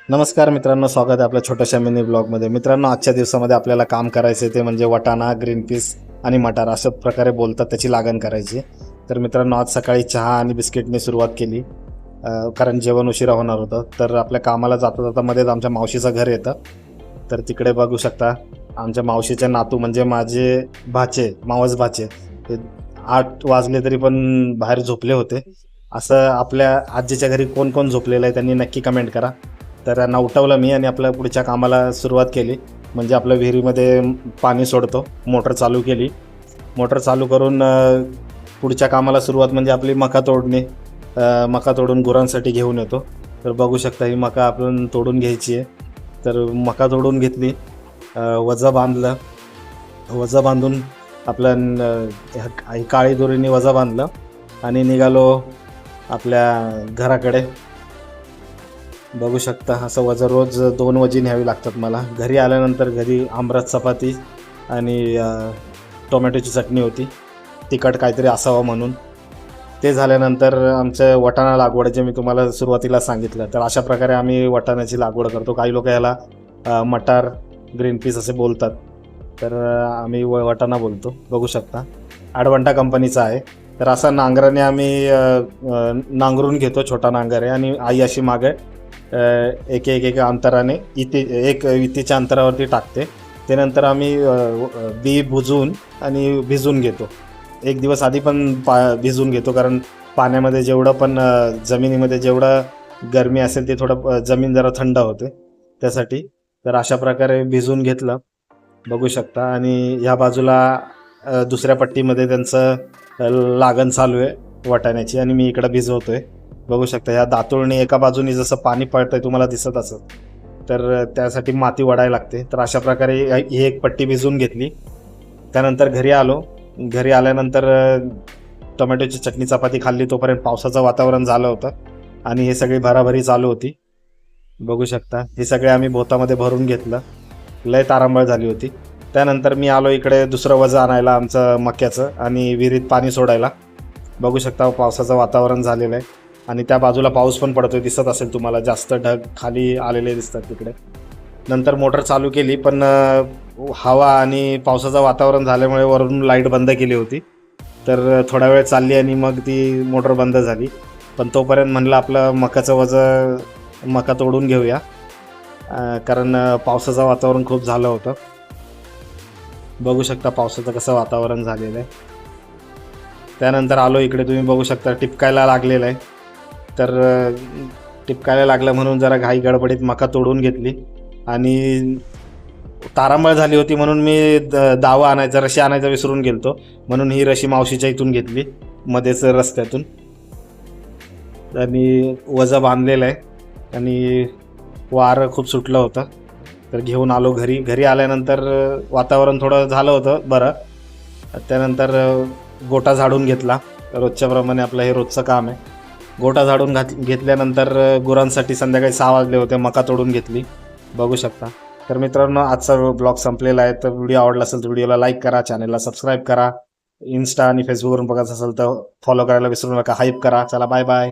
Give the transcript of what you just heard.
नमस्कार मित्रांनो, स्वागत आहे आपल्या छोट्याशा मिनी ब्लॉगमध्ये. मित्रांनो, आजच्या दिवसामध्ये आपल्याला काम करायचं ते म्हणजे वाटाणा, ग्रीन पीस आणि मटार अशा प्रकारे बोलतात त्याची लागण करायची. तर मित्रांनो, आज सकाळी चहा आणि बिस्किटने सुरुवात केली, कारण जेवण उशिरा होणार होतं. तर आपल्या कामाला जाता जाता मध्येच आमच्या मावशीचं घर येतं. तर तिकडे बघू शकता आमच्या मावशीचे नातू म्हणजे माझे भाचे, मावस भाचे, ते 8 वाजले तरी पण बाहेर झोपले होते. असं आपल्या आजीच्या घरी कोण कोण झोपलेलं आहे त्यांनी नक्की कमेंट करा. तर त्यांना उठवलं मी आणि आपल्या पुढच्या कामाला सुरुवात केली. म्हणजे आपल्या विहिरीमध्ये पाणी सोडतो, मोटर चालू केली. मोटर चालू करून पुढच्या कामाला सुरुवात म्हणजे आपली मका तोडणे. मका तोडून गुरांसाठी घेऊन येतो. तर बघू शकता ही मका आपण तोडून घ्यायची आहे. तर मका तोडून घेतली, वजा बांधलं, वजा बांधून आपलं काळी दोरीने वजा बांधलं आणि निघालो आपल्या घराकडे. बघू शकता असं वजन रोज 2 वजी न्यावी लागतात मला. घरी आल्यानंतर घरी आमरस चपाती आणि टोमॅटोची चटणी होती, तिखट काहीतरी असावं म्हणून. ते झाल्यानंतर आमचं वाटाणा लागवड जे मी तुम्हाला सुरुवातीला सांगितलं, तर अशा प्रकारे आम्ही वाटाण्याची लागवड करतो. काही लोक याला मटार, ग्रीन पीस असे बोलतात, तर आम्ही वाटाणा बोलतो. बघू शकता ॲडवांटा कंपनीचा आहे. तर असा नांगराने आम्ही नांगरून घेतो, छोटा नांगर आहे आणि आई अशी मागे एक अंतराने एक इतीच्या अंतरावरती टाकते. त्यानंतर आम्ही बी भुजून आणि भिजून घेतो. एक दिवस आधी पण भिजून घेतो, कारण पाण्यामध्ये जेवढं पण जमिनीमध्ये जेवढं गरमी असेल ते थोडं जमीन जरा थंड होते त्यासाठी. तर अशा प्रकारे भिजून घेतलं, बघू शकता. आणि ह्या बाजूला दुसऱ्या पट्टीमध्ये त्यांचं लागण चालू आहे वाटाण्याची आणि मी इकडं भिजवतोय. बघू शकता ह्या दातुळणी एका बाजूनी जसं पाणी पडतंय तुम्हाला दिसत असेल, तर त्यासाठी माती वडायला लागते. तर अशा प्रकारे ही एक पट्टी भिजवून घेतली. त्यानंतर घरी आलो. घरी आल्यानंतर टोमॅटोची चटणी चपाती खाल्ली. तोपर्यंत पावसाचं वातावरण झालं होतं आणि हे सगळी भराभरी चालू होती. बघू शकता हे सगळे आम्ही भोतामध्ये भरून घेतलं. लय तारांबळ झाली होती. त्यानंतर मी आलो इकडे दुसरं वजं आणायला आमचं मक्याचं आणि विहिरीत पाणी सोडायला. बघू शकता पावसाचं वातावरण झालेलं आहे आणि त्या बाजूला पाऊस पण पडतोय, दिसत असेल तुम्हाला. जास्त ढग खाली आलेले दिसतात तिकडे. नंतर मोटर चालू केली, पण हवा आणि पावसाचं वातावरण झाल्यामुळे वरून लाईट बंद केली होती. तर थोडा वेळ चालली आणि मग ती मोटर बंद झाली. पण तोपर्यंत म्हणलं आपलं मकाचं वजं मका तोडून घेऊया, कारण पावसाचं वातावरण खूप झालं होतं. बघू शकता पावसाचं कसं वातावरण झालेलं आहे. त्यानंतर आलो इकडे, तुम्ही बघू शकता टिपकायला लागलेलं आहे. तर टिपकायला लागलं म्हणून जरा घाई गडबडीत मका तोडून घेतली आणि तारांबळ झाली होती म्हणून मी दावा आणायचा, रशी आणायचा विसरून गेलतो. म्हणून ही रशी मावशीच्या इथून घेतली, मध्येच रस्त्यातून. आणि वजा बांधलेलं आहे आणि वारं खूप सुटलं होतं. तर घेऊन आलो घरी. घरी आल्यानंतर वातावरण थोडं झालं होतं बरं. त्यानंतर गोटा झाडून घेतला. रोजच्याप्रमाणे आपलं हे रोजचं काम आहे. गोटा झाडून घेतल्यानंतर गुरांसाठी संध्याकाळी 6 वाजले होते, मका तोडून घेतली. बघू शकता. तर मित्रांनो, आजचा ब्लॉग संपलेला आहे. तर व्हिडिओ आवडला असेल तर व्हिडिओला लाईक करा, चॅनलला सबस्क्राईब करा. इंस्टा आणि फेसबुकवरून बघायचं असेल तर फॉलो करायला विसरू नका. हाईप करा. चला, बाय बाय.